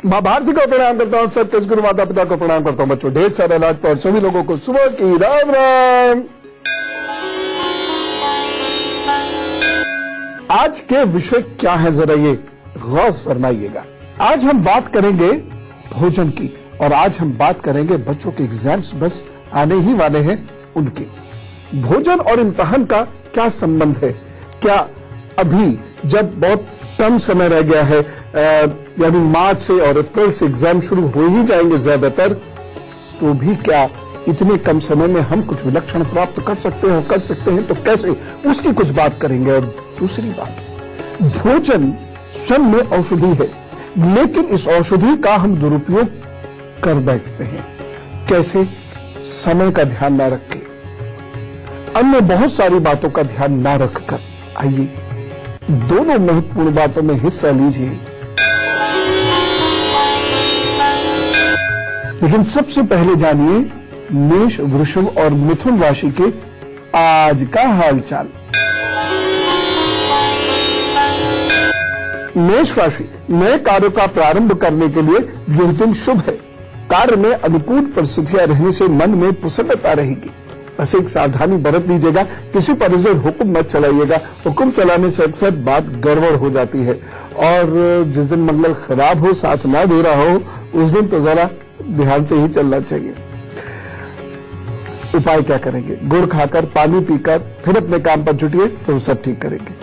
मां भारती को प्रणाम करता हूं, सबके गुरु माता पिता को प्रणाम करता हूं। बच्चों, ढेर सारा लाड और सभी लोगों को सुबह की राम राम। आज के विषय क्या है, जरा ये गौर फरमाइएगा। आज हम बात करेंगे भोजन की, और आज हम बात करेंगे बच्चों के एग्जाम्स बस आने ही वाले हैं उनके। भोजन और इम्तिहान का क्या संबंध है? क्या अभी जब बहुत कम समय रह गया है, यानी मार्च से और अप्रैल से एग्जाम शुरू हो ही जाएंगे ज्यादातर, तो भी क्या इतने कम समय में हम कुछ विलक्षण प्राप्त कर सकते हैं? कर सकते हैं तो कैसे, उसकी कुछ बात करेंगे। और दूसरी बात, भोजन स्वयं में औषधि है, लेकिन इस औषधि का हम दुरुपयोग कर बैठते हैं। कैसे? समय का ध्यान ना रख के, अन्य बहुत सारी बातों का ध्यान ना रखकर। आइए दोनों महत्वपूर्ण बातों में हिस्सा लीजिए। लेकिन सबसे पहले जानिए मेष, वृषभ और मिथुन राशि के आज का हालचाल। मेष राशि, नए कार्यों का प्रारंभ करने के लिए यह दिन शुभ है। कार्य में अनुकूल परिस्थितियां रहने से मन में प्रसन्नता रहेगी। बस एक सावधानी बरत लीजिएगा, किसी पर इधर हुक्म मत चलाइएगा। हुक्म चलाने से अक्सर बात गड़बड़ हो जाती है, और जिस दिन मंगल खराब हो, साथ ना दे रहा हो, उस दिन तो जरा ध्यान से ही चलना चाहिए। उपाय क्या करेंगे? गुड़ खाकर, पानी पीकर फिर अपने काम पर जुटिए, तो सब ठीक करेंगे।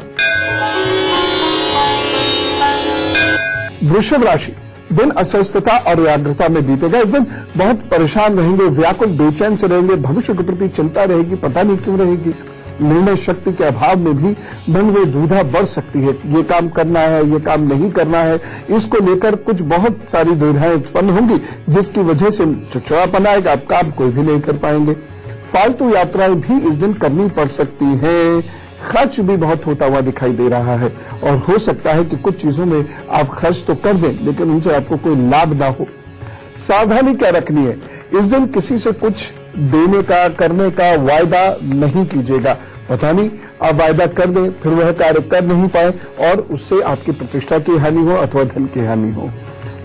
वृषभ राशि, दिन अस्वस्थता और एकाग्रता में बीतेगा। इस दिन बहुत परेशान रहेंगे, व्याकुल बेचैन से रहेंगे, भविष्य के प्रति चिंता रहेगी, पता नहीं क्यों रहेगी। निर्णय शक्ति के अभाव में भी मन में दुविधा बढ़ सकती है। ये काम करना है, ये काम नहीं करना है, इसको लेकर कुछ बहुत सारी दुविधाएं उत्पन्न होंगी, जिसकी वजह से चिड़चिड़ापन आएगा, आप काम कोई भी नहीं कर पाएंगे। फालतू यात्राएं भी इस दिन करनी पड़ सकती हैं। खर्च भी बहुत होता हुआ दिखाई दे रहा है, और हो सकता है कि कुछ चीजों में आप खर्च तो कर दें, लेकिन उनसे आपको कोई लाभ ना हो। सावधानी क्या रखनी है? इस दिन किसी से कुछ देने का, करने का वायदा नहीं कीजिएगा। पता नहीं आप वायदा कर दें, फिर वह कार्य कर नहीं पाए, और उससे आपकी प्रतिष्ठा की हानि हो अथवा धन की हानि हो।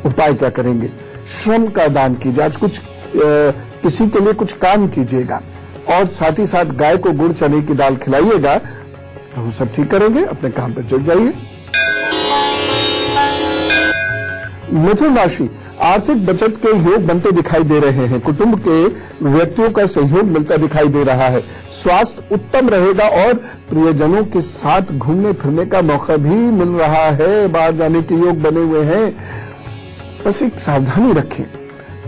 उपाय क्या करेंगे? श्रम का दान कीजिए। आज कुछ किसी के लिए कुछ काम कीजिएगा, और साथ ही साथ गाय को गुड़ चने की दाल खिलाइएगा, तो सब ठीक करेंगे। अपने काम पर जुट जाइए। मिथुन राशि, आर्थिक बचत के योग बनते दिखाई दे रहे हैं। कुटुंब के व्यक्तियों का सहयोग मिलता दिखाई दे रहा है। स्वास्थ्य उत्तम रहेगा, और प्रियजनों के साथ घूमने फिरने का मौका भी मिल रहा है। बाहर जाने के योग बने हुए हैं। बस एक सावधानी रखें।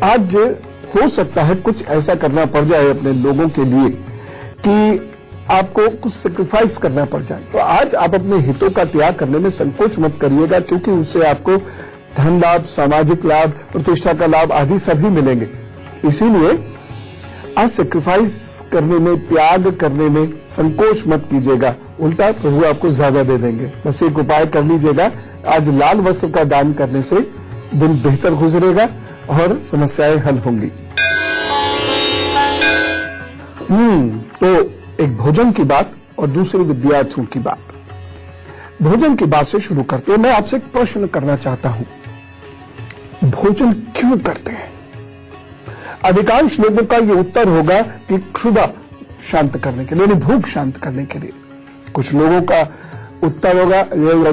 आज हो सकता है कुछ ऐसा करना पड़ जाए अपने लोगों के लिए कि आपको कुछ सेक्रीफाइस करना पड़ जाए। तो आज आप अपने हितों का त्याग करने में संकोच मत करिएगा, क्योंकि उससे आपको धन लाभ, सामाजिक लाभ, प्रतिष्ठा का लाभ आदि सभी मिलेंगे। इसीलिए आज सेक्रीफाइस करने में, त्याग करने में संकोच मत कीजिएगा, उल्टा प्रभु आपको ज्यादा दे देंगे। बस एक उपाय कर लीजिएगा, आज लाल वस्त्र का दान करने से दिन बेहतर गुजरेगा और समस्याएं हल होंगी। तो एक भोजन की बात और दूसरी विद्यार्थियों की बात। भोजन की बात से शुरू करते हैं। मैं आपसे एक प्रश्न करना चाहता हूं, भोजन क्यों करते हैं? अधिकांश लोगों का यह उत्तर होगा कि क्षुधा शांत करने के लिए, यानी भूख शांत करने के लिए। कुछ लोगों का उत्तर होगा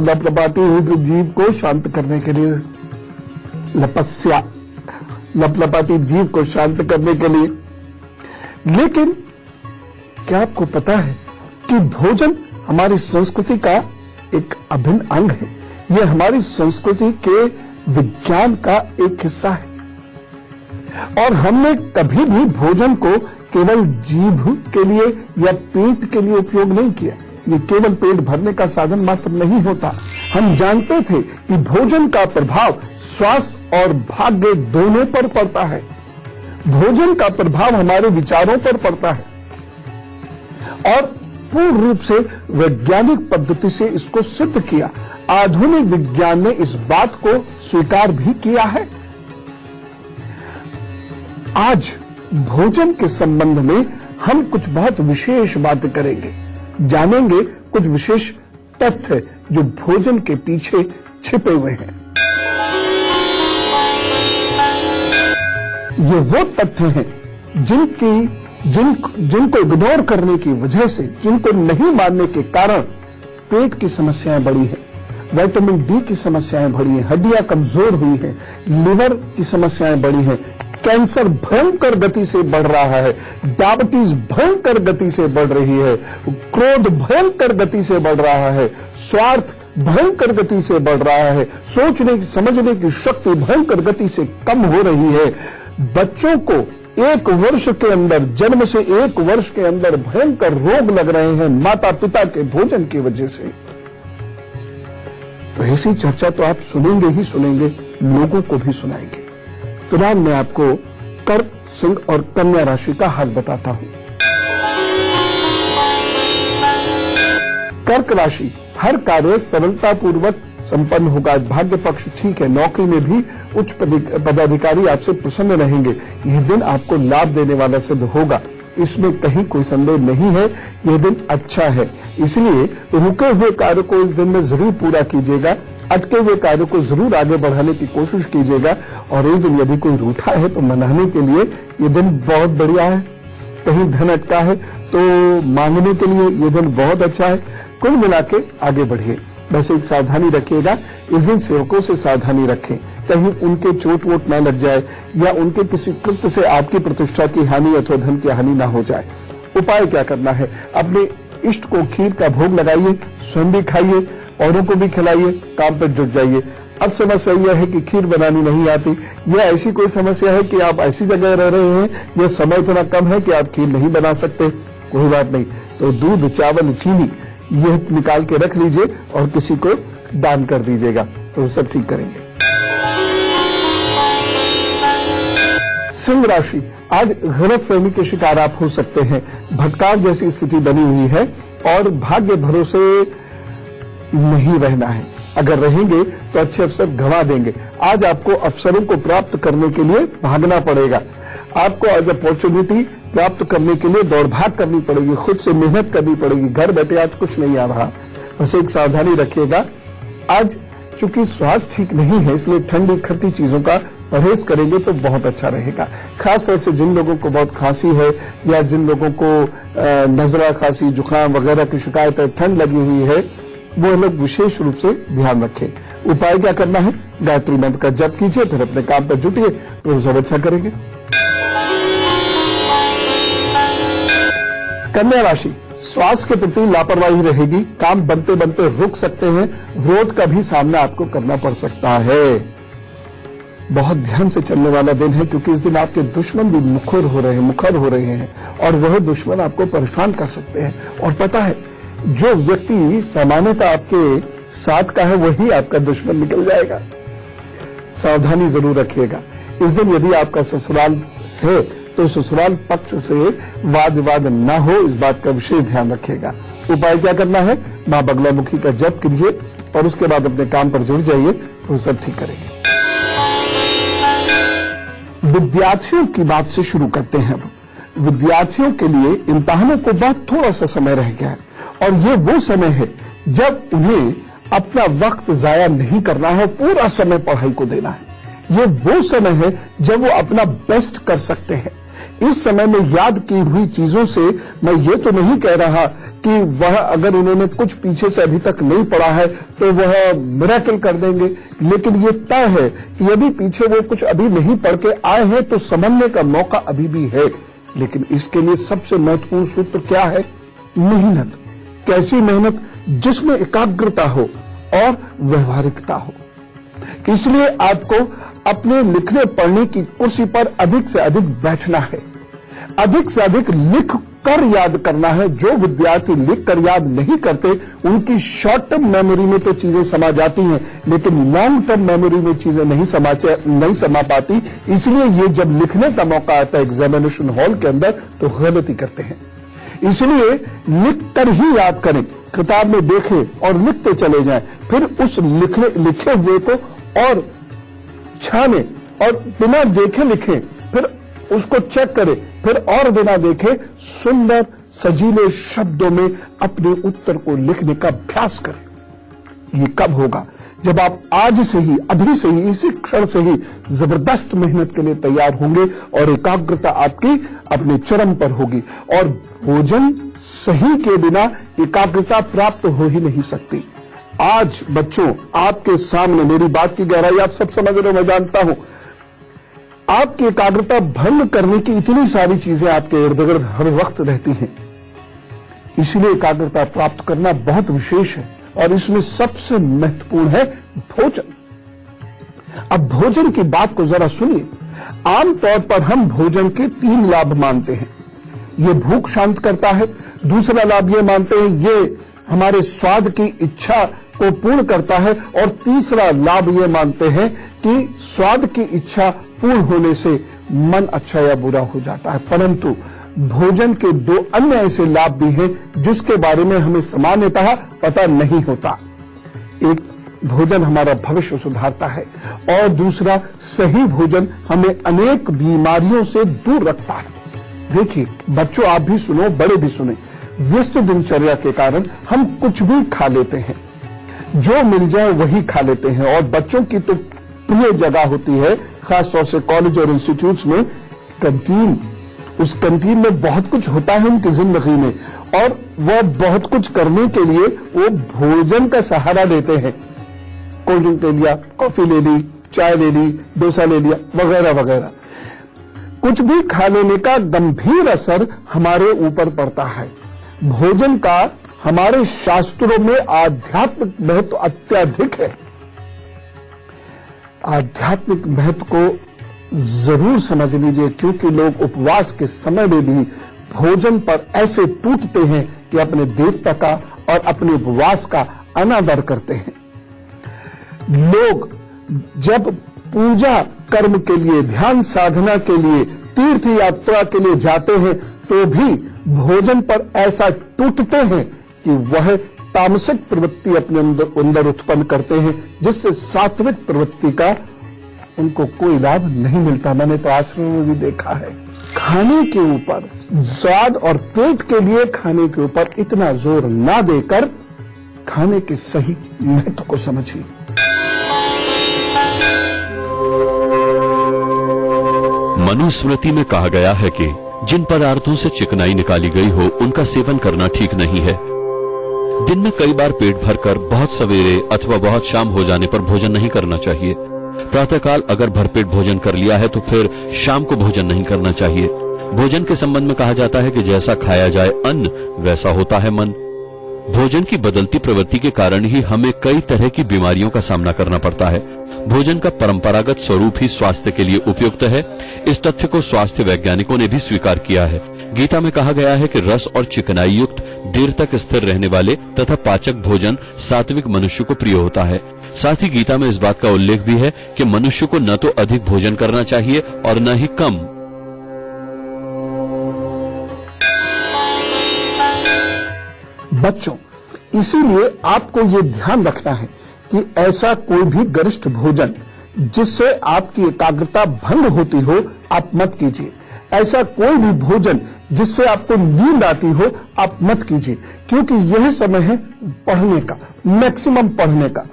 लपलपाती हुई जीभ को शांत करने के लिए, लपस्या, लपलपाती जीभ को शांत करने के लिए। लेकिन क्या आपको पता है कि भोजन हमारी संस्कृति का एक अभिन्न अंग है? यह हमारी संस्कृति के विज्ञान का एक हिस्सा है, और हमने कभी भी भोजन को केवल जीभ के लिए या पेट के लिए उपयोग नहीं किया। ये केवल पेट भरने का साधन मात्र नहीं होता। हम जानते थे कि भोजन का प्रभाव स्वास्थ्य और भाग्य दोनों पर पड़ता है। भोजन का प्रभाव हमारे विचारों पर पड़ता है, और पूर्ण रूप से वैज्ञानिक पद्धति से इसको सिद्ध किया। आधुनिक विज्ञान ने इस बात को स्वीकार भी किया है। आज भोजन के संबंध में हम कुछ बहुत विशेष बातें करेंगे, जानेंगे कुछ विशेष तथ्य जो भोजन के पीछे छिपे हुए हैं। ये वो तथ्य हैं जिनको इग्नोर करने की वजह से, जिनको नहीं मानने के कारण पेट की समस्याएं बढ़ी हैं, विटामिन डी की समस्याएं बढ़ी हैं, हड्डियां कमजोर हुई हैं, लिवर की समस्याएं बढ़ी हैं, कैंसर भयंकर गति से बढ़ रहा है, डायबिटीज भयंकर गति से बढ़ रही है, क्रोध भयंकर गति से बढ़ रहा है, स्वार्थ भयंकर गति से बढ़ रहा है, सोचने की समझने की शक्ति भयंकर गति से कम हो रही है। बच्चों को 1 वर्ष के अंदर, जन्म से 1 वर्ष के अंदर भयंकर रोग लग रहे हैं माता पिता के भोजन की वजह से। तो ऐसी चर्चा तो आप सुनेंगे ही सुनेंगे, लोगों को भी सुनाएंगे। फिलहाल मैं आपको कर्क, सिंह और कन्या राशि का हाल बताता हूं। कर्क राशि, हर कार्य सरलतापूर्वक संपन्न होगा। भाग्य पक्ष ठीक है, नौकरी में भी उच्च पदाधिकारी आपसे प्रसन्न रहेंगे। यह दिन आपको लाभ देने वाला सिद्ध होगा, इसमें कहीं कोई संदेह नहीं है। यह दिन अच्छा है, इसलिए रुके हुए कार्य को इस दिन में जरूर पूरा कीजिएगा, अटके हुए कार्य को जरूर आगे बढ़ाने की कोशिश कीजिएगा। और इस दिन यदि कोई रूठा है तो मनाने के लिए यह दिन बहुत बढ़िया है। कहीं धन अटका है तो मांगने के लिए यह दिन बहुत अच्छा है। कुल मिला के आगे बढ़िए, बस एक सावधानी रखिएगा। इस दिन सेवकों से सावधानी रखें, कहीं उनके चोट वोट न लग जाए या उनके किसी कृत्य से आपकी प्रतिष्ठा की हानि अथवा धन की हानि न हो जाए। उपाय क्या करना है, अपने इष्ट को खीर का भोग लगाइए, स्वयं भी खाइए, औरों को भी खिलाइए, काम पर जुट जाइए। अब समस्या यह है कि खीर बनानी नहीं आती, यह ऐसी कोई समस्या है कि आप ऐसी जगह रह रहे हैं, यह समय इतना कम है कि आप खीर नहीं बना सकते, कोई बात नहीं, तो दूध, चावल, चीनी यह निकाल के रख लीजिए और किसी को दान कर दीजिएगा, तो सब ठीक करेंगे। सिंह राशि, आज गलतफहमी के शिकार आप हो सकते हैं। भटकाव जैसी स्थिति बनी हुई है और भाग्य भरोसे नहीं रहना है। अगर रहेंगे तो अच्छे अवसर गंवा देंगे। आज आपको अवसरों को प्राप्त करने के लिए भागना पड़ेगा। आपको आज अपॉर्चुनिटी प्राप्त करने के लिए दौड़ भाग करनी पड़ेगी, खुद से मेहनत करनी पड़ेगी। घर बैठे आज कुछ नहीं आ रहा, बस एक सावधानी रखिएगा। आज चूंकि स्वास्थ्य ठीक नहीं है, इसलिए ठंडी खट्टी चीजों का परहेज करेंगे तो बहुत अच्छा रहेगा। खासतौर से जिन लोगों को बहुत खांसी है या जिन लोगों को नजला, खांसी, जुकाम वगैरह की शिकायत है, ठंड लगी हुई है, वो लोग विशेष रूप से ध्यान रखें। उपाय क्या करना है, गायत्री मंत्र का जप कीजिए, फिर अपने काम पर जुटिए, तो सब अच्छा करेंगे। कन्या राशि, स्वास्थ्य के प्रति लापरवाही रहेगी, काम बनते बनते रुक सकते हैं, विरोध का भी सामना आपको करना पड़ सकता है। बहुत ध्यान से चलने वाला दिन है, क्योंकि इस दिन आपके दुश्मन भी मुखर हो रहे हैं और वह दुश्मन आपको परेशान कर सकते हैं। और पता है, जो व्यक्ति सामान्यतः आपके साथ का है वही आपका दुश्मन निकल जाएगा। सावधानी जरूर रखिएगा। इस दिन यदि आपका ससुराल है तो ससुराल पक्ष से वाद विवाद न हो, इस बात का विशेष ध्यान रखिएगा। उपाय क्या करना है, मां बगलामुखी का जप कीजिए और उसके बाद अपने काम पर जुट जाइए, तो सब ठीक करेंगे। विद्यार्थियों की बात से शुरू करते हैं। विद्यार्थियों के लिए इम्तिहानों को बाद थोड़ा सा समय रह गया है और ये वो समय है जब उन्हें अपना वक्त जाया नहीं करना है, पूरा समय पढ़ाई को देना है। ये वो समय है जब वो अपना बेस्ट कर सकते हैं। इस समय में याद की हुई चीजों से मैं ये तो नहीं कह रहा कि वह अगर उन्होंने कुछ पीछे से अभी तक नहीं पढ़ा है तो वह मिरेकल कर देंगे, लेकिन ये तय है कि यदि पीछे वो कुछ अभी नहीं पढ़ के आए हैं तो समझने का मौका अभी भी है। लेकिन इसके लिए सबसे महत्वपूर्ण सूत्र क्या है, मेहनत। कैसी मेहनत, जिसमें एकाग्रता हो और व्यवहारिकता हो। इसलिए आपको अपने लिखने पढ़ने की कुर्सी पर अधिक से अधिक बैठना है, अधिक से अधिक लिख कर याद करना है। जो विद्यार्थी लिख कर याद नहीं करते, उनकी शॉर्ट टर्म मेमोरी में तो चीजें समा जाती हैं, लेकिन लॉन्ग टर्म मेमोरी में चीजें नहीं समा पाती। इसलिए ये जब लिखने का मौका आता है एग्जामिनेशन हॉल के अंदर, तो गलती करते हैं। इसलिए लिख कर ही याद करें, किताब में देखें और लिखते चले जाएं, फिर उस लिखे हुए को और छाने और बिना देखे लिखें, फिर उसको चेक करें, फिर और बिना देखे सुंदर सजीले शब्दों में अपने उत्तर को लिखने का अभ्यास करें। ये कब होगा, जब आप आज से ही, अभी से ही, इसी क्षण से ही जबरदस्त मेहनत के लिए तैयार होंगे और एकाग्रता आपकी अपने चरम पर होगी। और भोजन सही के बिना एकाग्रता प्राप्त हो ही नहीं सकती। आज बच्चों, आपके सामने मेरी बात की गहराई आप सब समझ रहे हो, मैं जानता हूं। आपकी एकाग्रता भंग करने की इतनी सारी चीजें आपके इर्द गिर्द हर वक्त रहती हैं, इसलिए एकाग्रता प्राप्त करना बहुत विशेष है और इसमें सबसे महत्वपूर्ण है भोजन। अब भोजन की बात को जरा सुनिए। आमतौर पर हम भोजन के 3 लाभ मानते हैं। ये भूख शांत करता है, दूसरा लाभ ये मानते हैं ये हमारे स्वाद की इच्छा को पूर्ण करता है, और तीसरा लाभ ये मानते हैं कि स्वाद की इच्छा पूर्ण होने से मन अच्छा या बुरा हो जाता है। परंतु भोजन के 2 अन्य ऐसे लाभ भी हैं जिसके बारे में हमें सामान्यतः पता नहीं होता। एक, भोजन हमारा भविष्य सुधारता है, और दूसरा, सही भोजन हमें अनेक बीमारियों से दूर रखता है। देखिए बच्चों, आप भी सुनो, बड़े भी सुने। व्यस्त दिनचर्या के कारण हम कुछ भी खा लेते हैं, जो मिल जाए वही खा लेते हैं। और बच्चों की तो प्रिय जगह होती है, खासतौर से कॉलेज और इंस्टीट्यूट्स में, कैंटीन। उस कैंटीन में बहुत कुछ होता है उनकी जिंदगी में, और वह बहुत कुछ करने के लिए वो भोजन का सहारा लेते हैं। कोल्ड ड्रिंक ले लिया, कॉफी ले ली, चाय ले ली, डोसा ले लिया, वगैरह वगैरह। कुछ भी खा लेने का गंभीर असर हमारे ऊपर पड़ता है। भोजन का हमारे शास्त्रों में आध्यात्मिक महत्व अत्यधिक है। आध्यात्मिक महत्व को जरूर समझ लीजिए, क्योंकि लोग उपवास के समय में भी भोजन पर ऐसे टूटते हैं कि अपने देवता का और अपने उपवास का अनादर करते हैं। लोग जब पूजा कर्म के लिए, ध्यान साधना के लिए, तीर्थ यात्रा के लिए जाते हैं, तो भी भोजन पर ऐसा टूटते हैं कि वह तामसिक प्रवृत्ति अपने अंदर उत्पन्न करते हैं, जिससे सात्विक प्रवृत्ति का उनको कोई लाभ नहीं मिलता। मैंने तो आश्रम में भी देखा है। खाने के ऊपर, स्वाद और पेट के लिए खाने के ऊपर इतना जोर ना देकर खाने के सही महत्व को समझिए। मनुस्मृति में कहा गया है कि जिन पदार्थों से चिकनाई निकाली गई हो उनका सेवन करना ठीक नहीं है। दिन में कई बार पेट भरकर बहुत सवेरे अथवा बहुत शाम हो जाने पर भोजन नहीं करना चाहिए। प्रातःकाल अगर भरपेट भोजन कर लिया है तो फिर शाम को भोजन नहीं करना चाहिए। भोजन के संबंध में कहा जाता है कि जैसा खाया जाए अन्न, वैसा होता है मन। भोजन की बदलती प्रवृत्ति के कारण ही हमें कई तरह की बीमारियों का सामना करना पड़ता है। भोजन का परंपरागत स्वरूप ही स्वास्थ्य के लिए उपयुक्त है। इस तथ्य को स्वास्थ्य वैज्ञानिकों ने भी स्वीकार किया है। गीता में कहा गया है कि रस और चिकनाई युक्त, देर तक स्थिर रहने वाले तथा पाचक भोजन सात्विक मनुष्य को प्रिय होता है। साथ ही गीता में इस बात का उल्लेख भी है कि मनुष्य को न तो अधिक भोजन करना चाहिए और न ही कम। बच्चों, इसीलिए आपको ये ध्यान रखना है कि ऐसा कोई भी गरिष्ठ भोजन जिससे आपकी एकाग्रता भंग होती हो, आप मत कीजिए। ऐसा कोई भी भोजन जिससे आपको नींद आती हो, आप मत कीजिए, क्योंकि यह समय है पढ़ने का, मैक्सिमम पढ़ने का।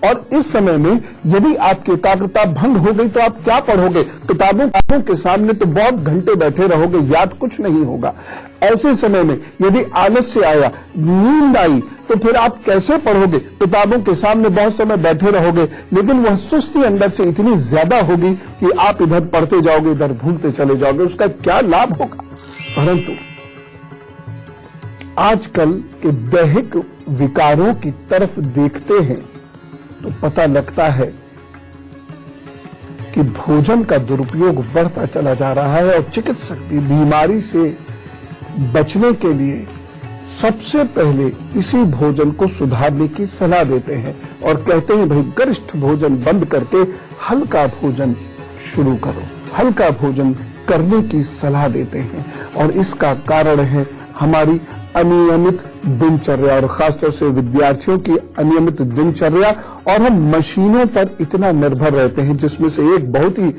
और इस समय में यदि आपकी एकाग्रता भंग हो गई तो आप क्या पढ़ोगे? किताबों के सामने तो बहुत घंटे बैठे रहोगे, याद कुछ नहीं होगा। ऐसे समय में यदि आलस्य आया, नींद आई, तो फिर आप कैसे पढ़ोगे? किताबों के सामने बहुत समय बैठे रहोगे, लेकिन वह सुस्ती अंदर से इतनी ज्यादा होगी कि आप इधर पढ़ते जाओगे, इधर भूलते चले जाओगे। उसका क्या लाभ होगा? परंतु आजकल के दैहिक विकारों की तरफ देखते हैं तो पता लगता है कि भोजन का दुरुपयोग बढ़ता चला जा रहा है, और चिकित्सक भी बीमारी से बचने के लिए सबसे पहले इसी भोजन को सुधारने की सलाह देते हैं और कहते हैं, भाई गरिष्ठ भोजन बंद करके हल्का भोजन शुरू करो। हल्का भोजन करने की सलाह देते हैं, और इसका कारण है हमारी अनियमित दिनचर्या, और खासतौर से विद्यार्थियों की अनियमित दिनचर्या। और हम मशीनों पर इतना निर्भर रहते हैं, जिसमें से एक बहुत ही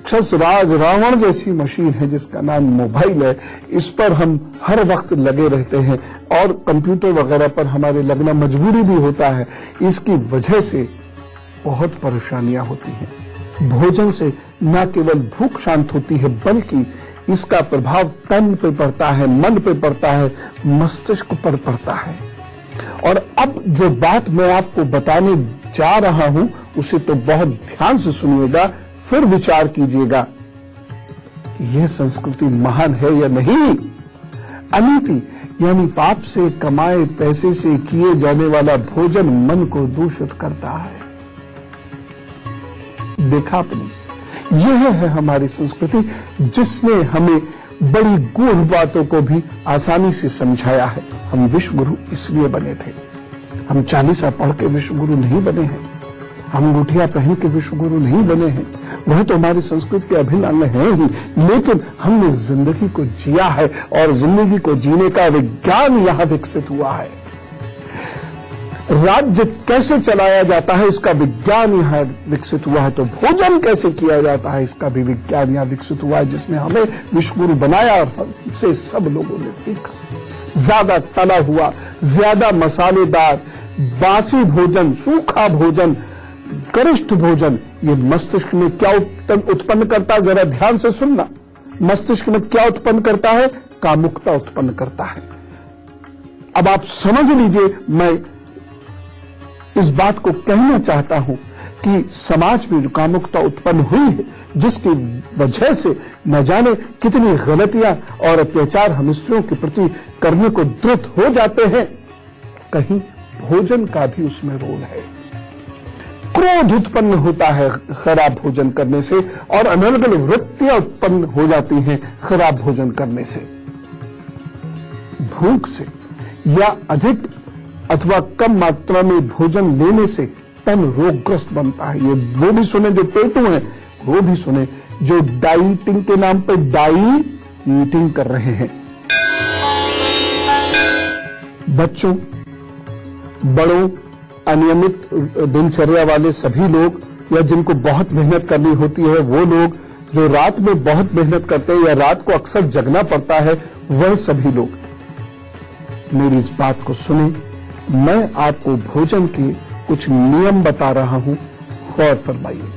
राक्षस राज रावण जैसी मशीन है जिसका नाम मोबाइल है। इस पर हम हर वक्त लगे रहते हैं और कंप्यूटर वगैरह पर हमारे लगना मजबूरी भी होता है। इसकी वजह से बहुत परेशानियां होती हैं। भोजन से न केवल भूख शांत होती है बल्कि इसका प्रभाव तन पे पड़ता है, मन पे पड़ता है, मस्तिष्क पर पड़ता है। और अब जो बात मैं आपको बताने जा रहा हूं उसे तो बहुत ध्यान से सुनिएगा, फिर विचार कीजिएगा कि यह संस्कृति महान है या नहीं। अनीति यानी पाप से कमाए पैसे से किए जाने वाला भोजन मन को दूषित करता है। देखा आपने, यह है हमारी संस्कृति जिसने हमें बड़ी गूढ़ बातों को भी आसानी से समझाया है। हम विश्व गुरु इसलिए बने थे। हम चालीसा पढ़ के विश्व गुरु नहीं बने हैं, हम अंगूठियां पहन के विश्व गुरु नहीं बने हैं। वह तो हमारी संस्कृति के अभिन्न अंग है ही, लेकिन हमने जिंदगी को जिया है और जिंदगी को जीने का विज्ञान यहां विकसित हुआ है। राज्य कैसे चलाया जाता है इसका विज्ञान यहां विकसित हुआ है, तो भोजन कैसे किया जाता है इसका भी विज्ञान यहां विकसित हुआ है, जिसने हमें विश्व गुरु बनाया और हमसे सब लोगों ने सीखा। ज्यादा तला हुआ, ज्यादा मसालेदार, बासी भोजन, सूखा भोजन, गरिष्ठ भोजन, ये मस्तिष्क में क्या उत्पन्न करता है, जरा ध्यान से सुनना। मस्तिष्क में क्या उत्पन्न करता है? कामुकता उत्पन्न करता है। अब आप समझ लीजिए, मैं इस बात को कहना चाहता हूं कि समाज में जो कामुकता उत्पन्न हुई है, जिसकी वजह से न जाने कितनी गलतियां और अत्याचार हम स्त्रियों के प्रति करने को द्रुत हो जाते हैं, कहीं भोजन का भी उसमें रोल है। क्रोध उत्पन्न होता है खराब भोजन करने से और अलग अलग वृत्तियां उत्पन्न हो जाती हैं खराब भोजन करने से। भूख से या अधिक अथवा कम मात्रा में भोजन लेने से तन रोगग्रस्त बनता है। ये वो भी सुने जो पेटू हैं, वो भी सुने जो डाइटिंग के नाम पर डाई ईटिंग कर रहे हैं। बच्चों, बड़ों, अनियमित दिनचर्या वाले सभी लोग या जिनको बहुत मेहनत करनी होती है, वो लोग जो रात में बहुत मेहनत करते हैं या रात को अक्सर जगना पड़ता है, वह सभी लोग मेरी इस बात को सुने। मैं आपको भोजन के कुछ नियम बता रहा हूं, गौर फरमाइए।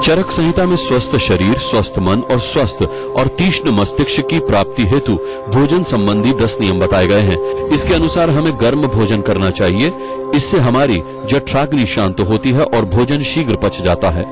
चरक संहिता में स्वस्थ शरीर, स्वस्थ मन और स्वस्थ और तीक्ष्ण मस्तिष्क की प्राप्ति हेतु भोजन संबंधी 10 नियम बताए गए हैं। इसके अनुसार हमें गर्म भोजन करना चाहिए, इससे हमारी जठराग्नि शांत होती है और भोजन शीघ्र पच जाता है।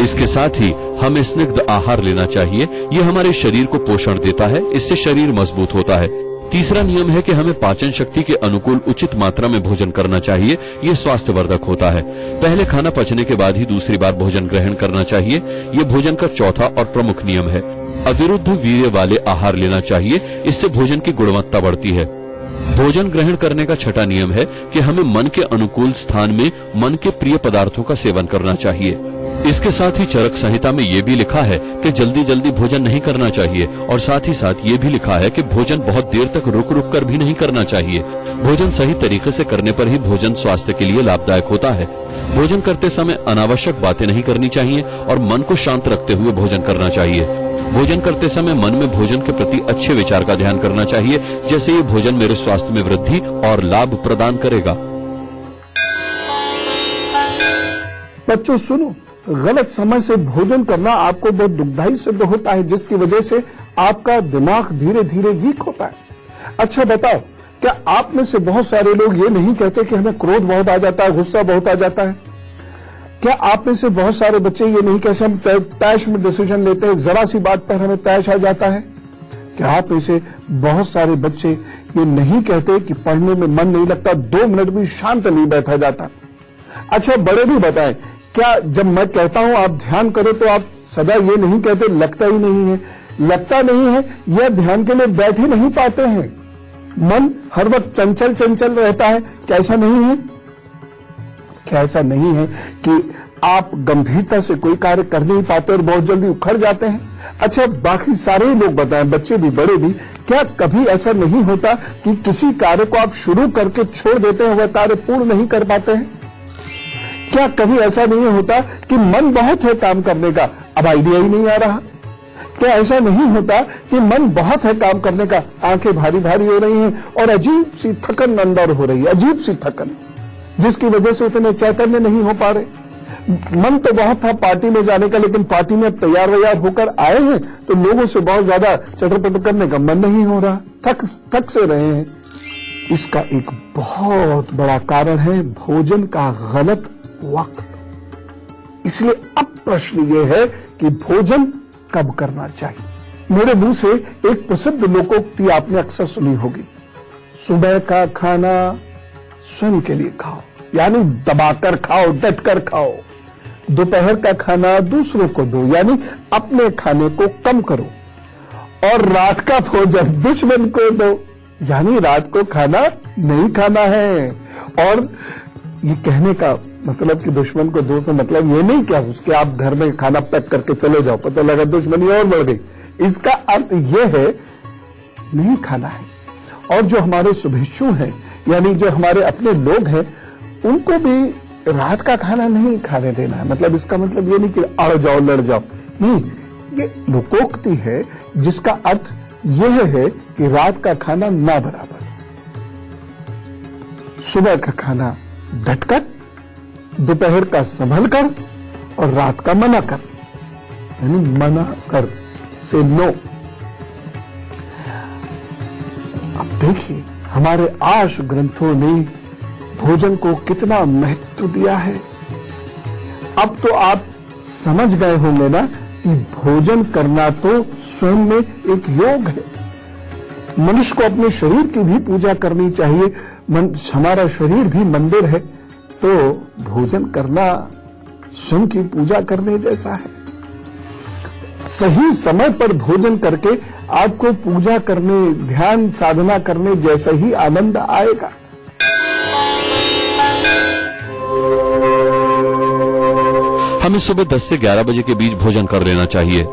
इसके साथ ही हमें स्निग्ध आहार लेना चाहिए, यह हमारे शरीर को पोषण देता है, इससे शरीर मजबूत होता है। तीसरा नियम है कि हमें पाचन शक्ति के अनुकूल उचित मात्रा में भोजन करना चाहिए, यह स्वास्थ्यवर्धक होता है। पहले खाना पचने के बाद ही दूसरी बार भोजन ग्रहण करना चाहिए, यह भोजन का चौथा और प्रमुख नियम है। अविरुद्ध वीर्य वाले आहार लेना चाहिए, इससे भोजन की गुणवत्ता बढ़ती है। भोजन ग्रहण करने का छठा नियम है कि हमें मन के अनुकूल स्थान में मन के प्रिय पदार्थों का सेवन करना चाहिए। इसके साथ ही चरक संहिता में यह भी लिखा है कि जल्दी जल्दी भोजन नहीं करना चाहिए और साथ ही साथ ये भी लिखा है कि भोजन बहुत देर तक रुक रुक कर भी नहीं करना चाहिए। भोजन सही तरीके से करने पर ही भोजन स्वास्थ्य के लिए लाभदायक होता है। भोजन करते समय अनावश्यक बातें नहीं करनी चाहिए और मन को शांत रखते हुए भोजन करना चाहिए। भोजन करते समय मन में भोजन के प्रति अच्छे विचार का ध्यान करना चाहिए, जैसे ये भोजन मेरे स्वास्थ्य में वृद्धि और लाभ प्रदान करेगा। बच्चों सुनो, गलत समय से भोजन करना आपको बहुत दुखदायी सिद्ध होता है, जिसकी वजह से आपका दिमाग धीरे धीरे वीक होता है। अच्छा बताओ, क्या आप में से बहुत सारे लोग ये नहीं कहते कि हमें क्रोध बहुत आ जाता है, गुस्सा बहुत आ जाता है? क्या आप में से बहुत सारे बच्चे ये नहीं कहते हम तैश में डिसीजन लेते हैं, जरा सी बात पर हमें तैश आ जाता है? क्या आप में से बहुत सारे बच्चे ये नहीं कहते कि पढ़ने में मन नहीं लगता, 2 मिनट भी शांत नहीं बैठा जाता? अच्छा बड़े भी बताएं, क्या जब मैं कहता हूं आप ध्यान करो तो आप सदा ये नहीं कहते लगता ही नहीं है? लगता नहीं है या ध्यान के लिए बैठ ही नहीं पाते हैं? मन हर वक्त चंचल चंचल रहता है, कैसा नहीं है? क्या ऐसा नहीं है कि आप गंभीरता से कोई कार्य कर नहीं पाते और बहुत जल्दी उखड़ जाते हैं? अच्छा बाकी सारे लोग बताएं, बच्चे भी बड़े भी, क्या कभी ऐसा नहीं होता कि किसी कार्य को आप शुरू करके छोड़ देते हैं, वह कार्य पूर्ण नहीं कर पाते हैं? क्या कभी ऐसा नहीं होता कि मन बहुत है काम करने का, अब आइडिया ही नहीं आ रहा? क्या ऐसा नहीं होता कि मन बहुत है काम करने का, आंखें भारी भारी हो रही हैं और अजीब सी थकन अंदर हो रही है, अजीब सी थकन, जिसकी वजह से उतने चैतन्य नहीं हो पा रहे? मन तो बहुत था पार्टी में जाने का, लेकिन पार्टी में अब तैयार वैयार होकर आए हैं तो लोगों से बहुत ज्यादा चटर-पटर करने का मन नहीं हो रहा, थक से रहे हैं। इसका एक बहुत बड़ा कारण है भोजन का गलत वक्त। इसलिए अब प्रश्न यह है कि भोजन कब करना चाहिए। मेरे मुंह से एक प्रसिद्ध लोकोक्ति आपने अक्सर सुनी होगी, सुबह का खाना स्वयं के लिए खाओ, यानी दबाकर खाओ, डटकर खाओ। दोपहर का खाना दूसरों को दो, यानी अपने खाने को कम करो। और रात का भोजन दुश्मन को दो, यानी रात को खाना नहीं खाना है। और ये कहने का मतलब कि दुश्मन को दो तो मतलब ये नहीं क्या उसके आप घर में खाना पैक करके चले जाओ, पता लगा दुश्मनी और बढ़ गई। इसका अर्थ यह है नहीं खाना है। और जो हमारे शुभेच्छु हैं, यानी जो हमारे अपने लोग हैं, उनको भी रात का खाना नहीं खाने देना है। मतलब इसका मतलब ये नहीं कि अड़ जाओ लड़ जाओ, नहीं, ये लोकोक्ति है जिसका अर्थ यह है कि रात का खाना ना बराबर, सुबह का खाना डटकर, दोपहर का संभल कर और रात का मना कर, यानी मना कर से नो। अब देखिए हमारे आर्ष ग्रंथों ने भोजन को कितना महत्व दिया है। अब तो आप समझ गए होंगे ना कि भोजन करना तो स्वयं में एक योग है। मनुष्य को अपने शरीर की भी पूजा करनी चाहिए। हमारा शरीर भी मंदिर है, तो भोजन करना स्वयं की पूजा करने जैसा है। सही समय पर भोजन करके आपको पूजा करने, ध्यान साधना करने जैसा ही आनंद आएगा। हमें सुबह 10 से 11 बजे के बीच भोजन कर लेना चाहिए,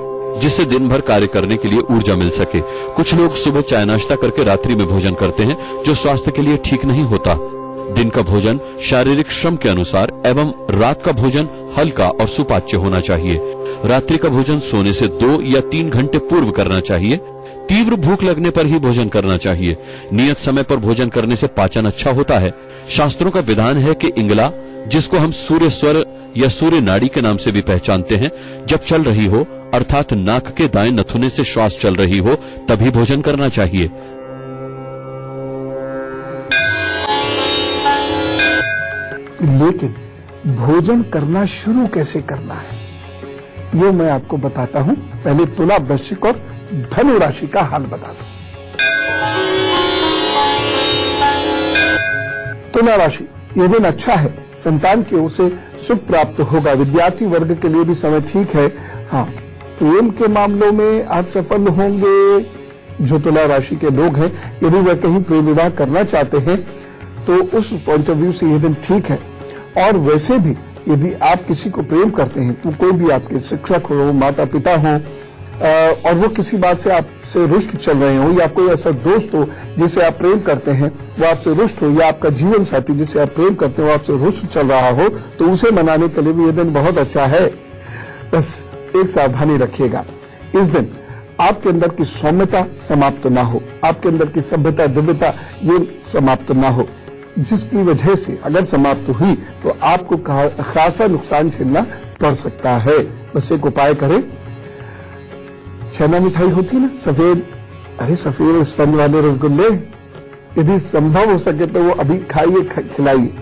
जिससे दिन भर कार्य करने के लिए ऊर्जा मिल सके। कुछ लोग सुबह चाय नाश्ता करके रात्रि में भोजन करते हैं, जो स्वास्थ्य के लिए ठीक नहीं होता। दिन का भोजन शारीरिक श्रम के अनुसार एवं रात का भोजन हल्का और सुपाच्य होना चाहिए। रात्रि का भोजन सोने से 2 या 3 घंटे पूर्व करना चाहिए। तीव्र भूख लगने पर ही भोजन करना चाहिए। नियत समय पर भोजन करने से पाचन अच्छा होता है। शास्त्रों का विधान है कि इंगला, जिसको हम सूर्य स्वर या सूर्य नाड़ी के नाम से भी पहचानते हैं, जब चल रही हो, अर्थात नाक के दाएं नथुने से श्वास चल रही हो, तभी भोजन करना चाहिए। लेकिन भोजन करना शुरू कैसे करना है, ये मैं आपको बताता हूं। पहले तुला, वृश्चिक और धनु राशि का हाल बता दो। तुला राशि, ये दिन अच्छा है, संतान की ओर से सुख प्राप्त होगा। विद्यार्थी वर्ग के लिए भी समय ठीक है। हाँ, प्रेम के मामलों में आप सफल होंगे। जो तुला राशि के लोग हैं, यदि वह कहीं प्रेम विवाह करना चाहते हैं तो उस पॉइंट ऑफ व्यू से यह दिन ठीक है। और वैसे भी यदि आप किसी को प्रेम करते हैं, तो कोई भी आपके शिक्षक हो, माता पिता हो, और वो किसी बात से आपसे रुष्ट चल रहे हो, या कोई ऐसा दोस्त हो जिसे आप प्रेम करते हैं वो आपसे रुष्ट हो, या आपका जीवन साथी जिसे आप प्रेम करते हो आपसे रुष्ट चल रहा हो, तो उसे मनाने के लिए भी यह दिन बहुत अच्छा है। बस एक सावधानी रखिएगा, इस दिन आपके अंदर की सौम्यता समाप्त ना हो, आपके अंदर की सभ्यता, दिव्यता ये समाप्त ना हो, जिसकी वजह से अगर समाप्त हुई तो आपको खासा नुकसान झेलना पड़ सकता है। बस एक उपाय करें, छेना मिठाई होती है ना सफेद, अरे सफेद स्पंज वाले रसगुल्ले, यदि संभव हो सके तो वो अभी खाइए, खिलाइए,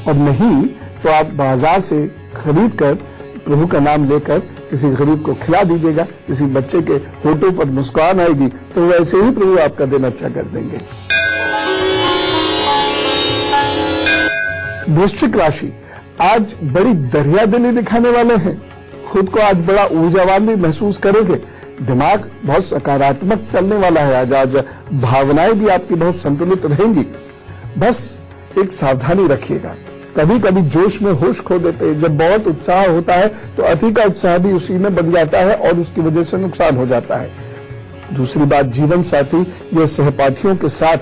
और नहीं तो आप बाजार से खरीद कर प्रभु का नाम लेकर किसी गरीब को खिला दीजिएगा। किसी बच्चे के होठों पर मुस्कान आएगी तो वैसे ही प्रभु आपका दिन अच्छा कर देंगे। वृश्चिक राशि, आज बड़ी दरियादिली दिखाने वाले हैं। खुद को आज बड़ा ऊर्जावान भी महसूस करेंगे। दिमाग बहुत सकारात्मक चलने वाला है आज भावनाएं भी आपकी बहुत संतुलित रहेंगी। बस एक सावधानी रखिएगा, कभी कभी जोश में होश खो देते हैं। जब बहुत उत्साह होता है तो अति का उत्साह भी उसी में बन जाता है और उसकी वजह से नुकसान हो जाता है। दूसरी बात, जीवन साथी या सहपाठियों के साथ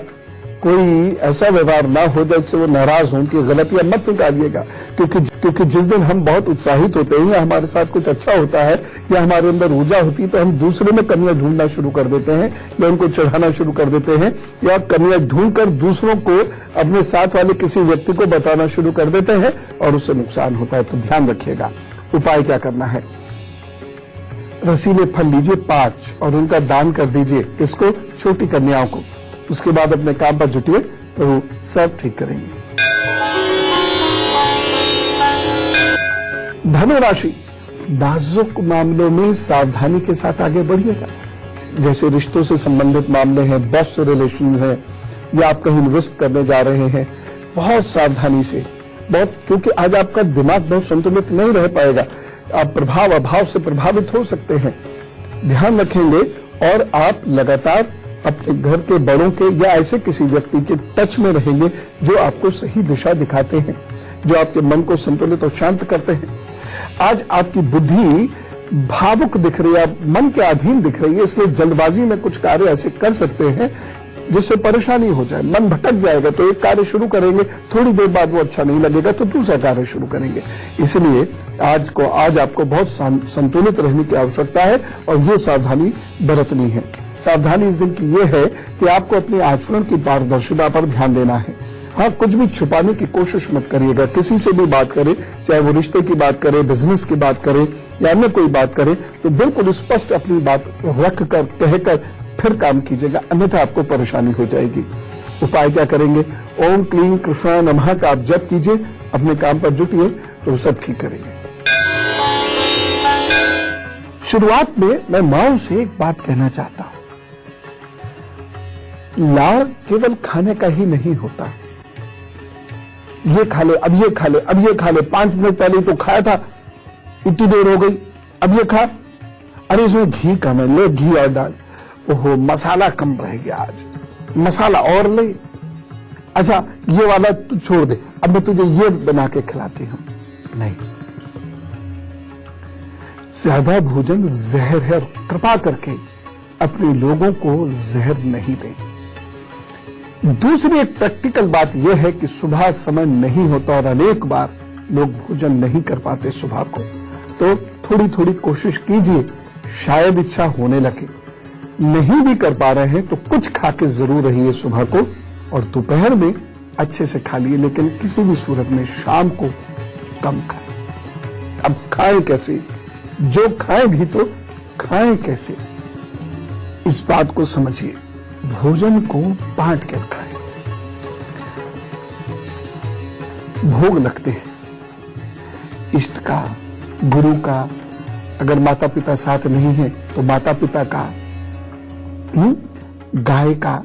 कोई ऐसा व्यवहार ना हो जिससे वो नाराज हो, उनकी गलतियां मत निकालिएगा, क्योंकि जिस दिन हम बहुत उत्साहित होते हैं या हमारे साथ कुछ अच्छा होता है या हमारे अंदर ऊर्जा होती है तो हम दूसरे में कमियां ढूंढना शुरू कर देते हैं या उनको चढ़ाना शुरू कर देते हैं या कमियां ढूंढकर दूसरों को अपने साथ वाले किसी व्यक्ति को बताना शुरू कर देते हैं और उससे नुकसान होता है। तो ध्यान रखिएगा। उपाय क्या करना है? रसीले फल लीजिए 5 और उनका दान कर दीजिए। किसको? छोटी कन्याओं को। उसके बाद अपने काम पर जुटिए तो वो सब ठीक करेंगे। धनुराशि, नाजुक मामलों में सावधानी के साथ आगे बढ़िएगा। जैसे रिश्तों से संबंधित मामले हैं, बॉस से रिलेशन है या आप कहीं इन्वेस्ट करने जा रहे हैं, बहुत सावधानी से, क्योंकि आज आपका दिमाग बहुत संतुलित नहीं रह पाएगा। आप प्रभाव अभाव से प्रभावित हो सकते हैं। ध्यान रखेंगे और आप लगातार अपने घर के बड़ों के या ऐसे किसी व्यक्ति के टच में रहेंगे जो आपको सही दिशा दिखाते हैं, जो आपके मन को संतुलित और शांत करते हैं। आज आपकी बुद्धि भावुक दिख रही है, आप मन के अधीन दिख रही है, इसलिए जल्दबाजी में कुछ कार्य ऐसे कर सकते हैं जिससे परेशानी हो जाए, मन भटक जाएगा। तो एक कार्य शुरू करेंगे, थोड़ी देर बाद वो अच्छा नहीं लगेगा तो दूसरा कार्य शुरू करेंगे। इसलिए आज आपको बहुत संतुलित रहने की आवश्यकता है और ये सावधानी बरतनी है। सावधानी इस दिन की ये है कि आपको अपने आचरण की पारदर्शिता पर ध्यान देना है। हाँ, कुछ भी छुपाने की कोशिश मत करिएगा। किसी से भी बात करें, चाहे वो रिश्ते की बात करें, बिजनेस की बात करें या अन्य कोई बात करें, तो बिल्कुल स्पष्ट अपनी बात रख कर कहकर फिर काम कीजिएगा, अन्यथा आपको परेशानी हो जाएगी। उपाय क्या करेंगे? ओम क्लीं कृष्णाय नमः का आप जप कीजिए, अपने काम पर जुटिए तो सब ठीक करेंगे। शुरुआत में मैं माओ से एक बात कहना चाहता हूं। लाड़ केवल खाने का ही नहीं होता। ये खा ले, अब ये खा ले, अब ये खा ले, 5 मिनट पहले तो खाया था, इतनी देर हो गई, अब ये खा, अरे इसमें घी कम है, ले घी और डाल, ओहो मसाला कम रह गया, आज मसाला और ले, अच्छा ये वाला तू छोड़ दे, अब मैं तुझे ये बना के खिलाती हूं। नहीं, ज्यादा भोजन जहर है, कृपा करके अपने लोगों को जहर नहीं दें। दूसरी एक प्रैक्टिकल बात यह है कि सुबह समय नहीं होता और अनेक बार लोग भोजन नहीं कर पाते सुबह को, तो थोड़ी थोड़ी कोशिश कीजिए, शायद इच्छा होने लगे। नहीं भी कर पा रहे हैं तो कुछ खा के जरूर रहिए सुबह को, और दोपहर में अच्छे से खा लिए, लेकिन किसी भी सूरत में शाम को कम खाएं। अब खाएं कैसे? जो खाएं भी तो खाएं कैसे, इस बात को समझिए। भोजन को बांट कर खाएं। भोग लगते हैं इष्ट का, गुरु का, अगर माता पिता साथ नहीं है तो माता पिता का, गाय का,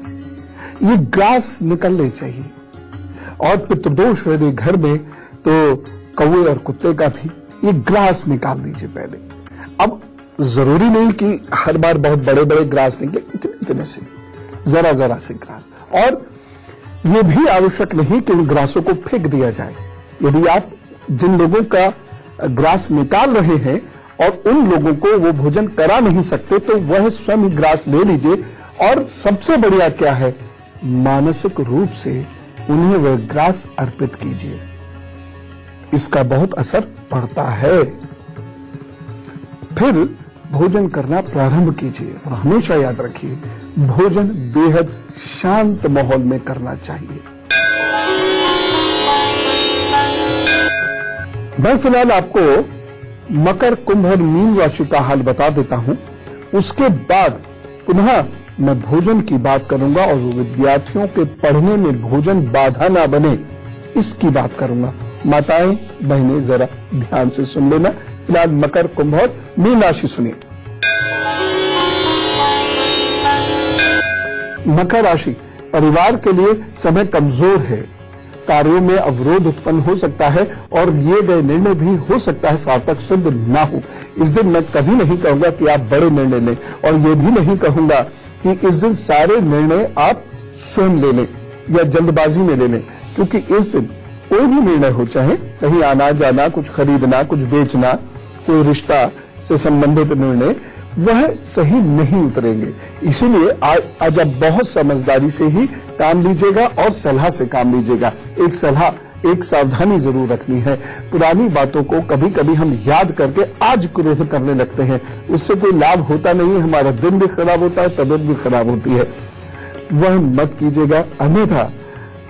ये ग्रास निकलने चाहिए। और पितृदोष यदि घर में तो कौवे और कुत्ते का भी ये ग्रास निकाल दीजिए पहले। अब जरूरी नहीं कि हर बार बहुत बड़े बड़े ग्रास निकले, इतने इतने से, जरा जरा से ग्रास। और ये भी आवश्यक नहीं कि उन ग्रासों को फेंक दिया जाए। यदि आप जिन लोगों का ग्रास निकाल रहे हैं और उन लोगों को वो भोजन करा नहीं सकते, तो वह स्वयं ग्रास ले लीजिए। और सबसे बढ़िया क्या है, मानसिक रूप से उन्हें वह ग्रास अर्पित कीजिए, इसका बहुत असर पड़ता है। फिर भोजन करना प्रारंभ कीजिए और हमेशा याद रखिए, भोजन बेहद शांत माहौल में करना चाहिए। मैं फिलहाल आपको मकर, कुंभ और मीन राशि का हाल बता देता हूं। उसके बाद पुनः मैं भोजन की बात करूंगा और विद्यार्थियों के पढ़ने में भोजन बाधा ना बने, इसकी बात करूंगा। माताएं बहनें जरा ध्यान से सुन लेना। फिलहाल मकर, कुंभ और मीन राशि सुनिए। मकर राशि, परिवार के लिए समय कमजोर है, कार्यों में अवरोध उत्पन्न हो सकता है और लिए गए निर्णय भी हो सकता है सार्थक सिद्ध ना हो। इस दिन मैं कभी नहीं कहूंगा कि आप बड़े निर्णय लें, और ये भी नहीं कहूंगा कि इस दिन सारे निर्णय आप स्वयं ले लें या जल्दबाजी में ले लें, क्योंकि इस दिन कोई भी निर्णय हो, चाहे कहीं आना जाना, कुछ खरीदना, कुछ बेचना, कोई रिश्ता से संबंधित निर्णय, वह सही नहीं उतरेंगे। इसीलिए आज आप बहुत समझदारी से ही काम लीजिएगा और सलाह से काम लीजिएगा। एक सावधानी जरूर रखनी है। पुरानी बातों को कभी कभी हम याद करके आज क्रोध करने लगते हैं, उससे कोई लाभ होता नहीं है, हमारा दिन भी खराब होता है, तबीयत भी खराब होती है। वह मत कीजिएगा, अन्यथा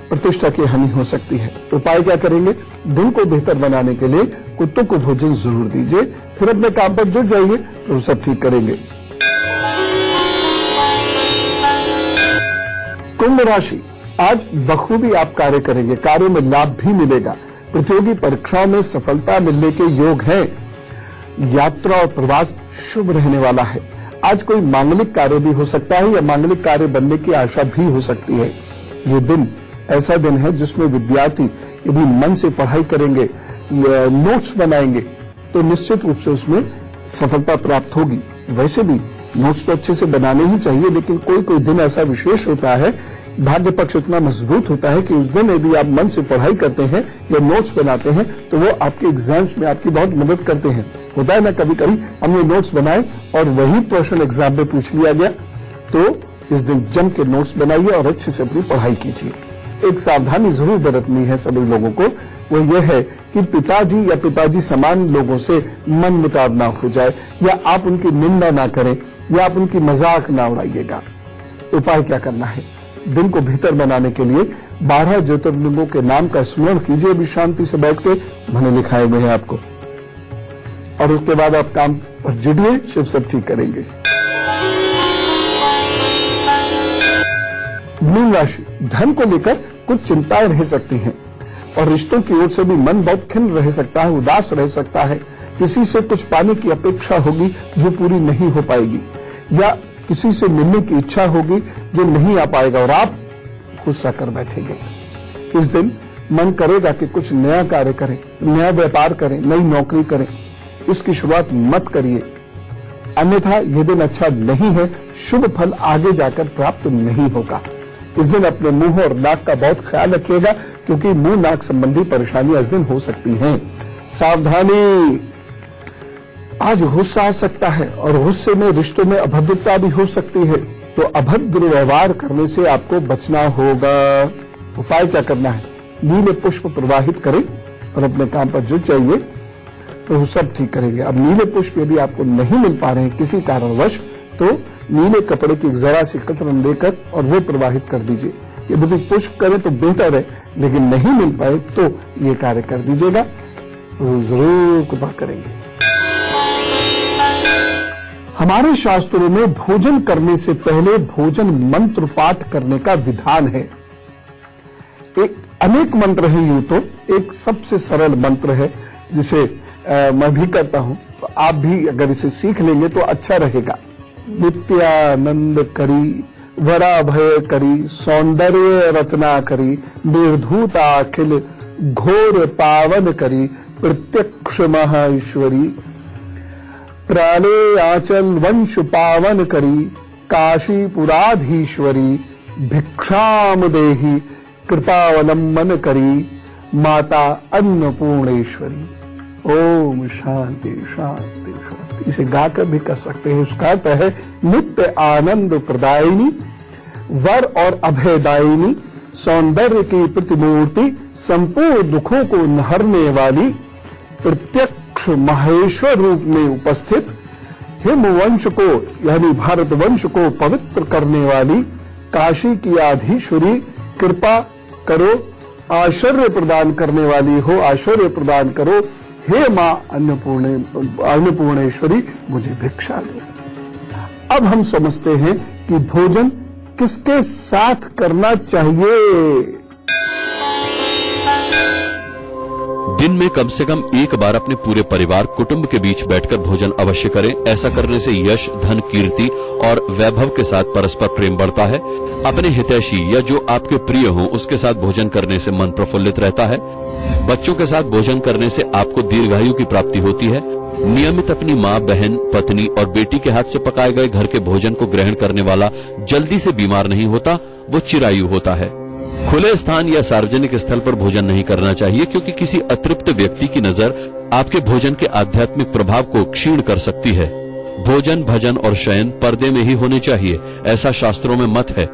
प्रतिष्ठा की हानि हो सकती है। उपाय क्या करेंगे? दिन को बेहतर बनाने के लिए कुत्तों को भोजन जरूर दीजिए, फिर अपने काम पर जुट जाइए तो सब ठीक करेंगे। कुंभ राशि, आज बखूबी आप कार्य करेंगे, कार्य में लाभ भी मिलेगा। प्रतियोगी परीक्षाओं में सफलता मिलने के योग हैं। यात्रा और प्रवास शुभ रहने वाला है। आज कोई मांगलिक कार्य भी हो सकता है या मांगलिक कार्य बनने की आशा भी हो सकती है। ये दिन ऐसा दिन है जिसमें विद्यार्थी यदि मन से पढ़ाई करेंगे, नोट्स बनाएंगे तो निश्चित रूप से उसमें सफलता प्राप्त होगी। वैसे भी नोट्स तो अच्छे से बनाने ही चाहिए, लेकिन कोई कोई दिन ऐसा विशेष होता है, भाग्य पक्ष इतना मजबूत होता है कि उस दिन यदि आप मन से पढ़ाई करते हैं या नोट्स बनाते हैं तो वो आपके एग्जाम्स में आपकी बहुत मदद करते हैं। होता है ना, कभी कभी हमने नोट्स बनाए और वही प्रश्न एग्जाम में पूछ लिया गया, तो इस दिन जम के नोट्स बनाइए और अच्छे से अपनी पढ़ाई कीजिए। एक सावधानी जरूर बरतनी है सभी लोगों को, वो ये है कि पिताजी या पिताजी समान लोगों से मन मुटाव ना हो जाए, या आप उनकी निंदा ना करें, या आप उनकी मजाक ना उड़ाइएगा। उपाय क्या करना है? दिन को बेहतर बनाने के लिए 12 ज्योतिर्लिंगों के नाम का स्मरण कीजिए अभी शांति से बैठ के, मैंने लिखाए हुए हैं आपको, और उसके बाद आप काम पर जुटिए, शिव सब ठीक करेंगे। मीन राशि, धन को लेकर कुछ चिंताएं रह सकती हैं और रिश्तों की ओर से भी मन बहुत खिन्न रह सकता है, उदास रह सकता है। किसी से कुछ पाने की अपेक्षा होगी जो पूरी नहीं हो पाएगी, या किसी से मिलने की इच्छा होगी जो नहीं आ पाएगा और आप गुस्सा कर बैठेंगे। इस दिन मन करेगा कि कुछ नया कार्य करें, नया व्यापार करें, नई नौकरी करें। इसकी शुरुआत मत करिए, अन्यथा यह दिन अच्छा नहीं है, शुभ फल आगे जाकर प्राप्त नहीं होगा। इस दिन अपने मुंह और नाक का बहुत ख्याल रखिएगा, क्योंकि मुंह नाक संबंधी परेशानियां इस दिन हो सकती हैं। सावधानी, आज गुस्सा आ सकता है और गुस्से में रिश्तों में अभद्रता भी हो सकती है, तो अभद्र व्यवहार करने से आपको बचना होगा। उपाय क्या करना है? नीले पुष्प प्रवाहित करें और अपने काम पर जुट जाइए तो सब ठीक करेंगे। अब नीले पुष्प यदि आपको नहीं मिल पा रहे हैं किसी कारणवश, तो नीले कपड़े की जरा सी कतरन लेकर और वो प्रवाहित कर दीजिए। यदि पुष्प करें तो बेहतर है, लेकिन नहीं मिल पाए तो ये कार्य कर दीजिएगा, तो जरूर कृपा करेंगे। हमारे शास्त्रों में भोजन करने से पहले भोजन मंत्र पाठ करने का विधान है। एक अनेक मंत्र हैं, यूं तो एक सबसे सरल मंत्र है जिसे मैं भी करता हूं, तो आप भी अगर इसे सीख लेंगे तो अच्छा रहेगा। नित्यानंद करी, वरा भय करी, सौंदर्य रत्ना करी, निर्धूता अखिल घोर पावन करी, प्रत्यक्ष महाईश्वरी, प्राले आंचल वंश पावन करी, काशीपुराधीश्वरी, भिक्षाम देहि कृपावलंबन करी, माता अन्नपूर्णेश्वरी। ओम शांति शांति शांति। इसे गाकर भी कर सकते हैं। उसका अर्थ है नित्य आनंद प्रदायिनी, वर और अभयदायिनी, सौंदर्य की प्रतिमूर्ति, संपूर्ण दुखों को नहरने वाली, प्रत्यक्ष महेश्वर रूप में उपस्थित, हिम वंश को यानी भारत वंश को पवित्र करने वाली, काशी की आधीश्वरी, कृपा करो, आश्चर्य प्रदान करने वाली हो, आश्चर्य प्रदान करो, हे मां अन्नपूर्णेश्वरी, मुझे भिक्षा दो। अब हम समझते हैं कि भोजन किसके साथ करना चाहिए। दिन में कम से कम एक बार अपने पूरे परिवार कुटुंब के बीच बैठकर भोजन अवश्य करें। ऐसा करने से यश, धन, कीर्ति और वैभव के साथ परस्पर प्रेम बढ़ता है। अपने हितैषी या जो आपके प्रिय हो उसके साथ भोजन करने से मन प्रफुल्लित रहता है। बच्चों के साथ भोजन करने से आपको दीर्घायु की प्राप्ति होती है। नियमित अपनी माँ, बहन, पत्नी और बेटी के हाथ से पकाए गए घर के भोजन को ग्रहण करने वाला जल्दी से बीमार नहीं होता, वो चिरायु होता है। खुले स्थान या सार्वजनिक स्थल पर भोजन नहीं करना चाहिए, क्योंकि किसी अतृप्त व्यक्ति की नजर आपके भोजन के आध्यात्मिक प्रभाव को क्षीण कर सकती है। भोजन, भजन और शयन पर्दे में ही होने चाहिए, ऐसा शास्त्रों में मत है।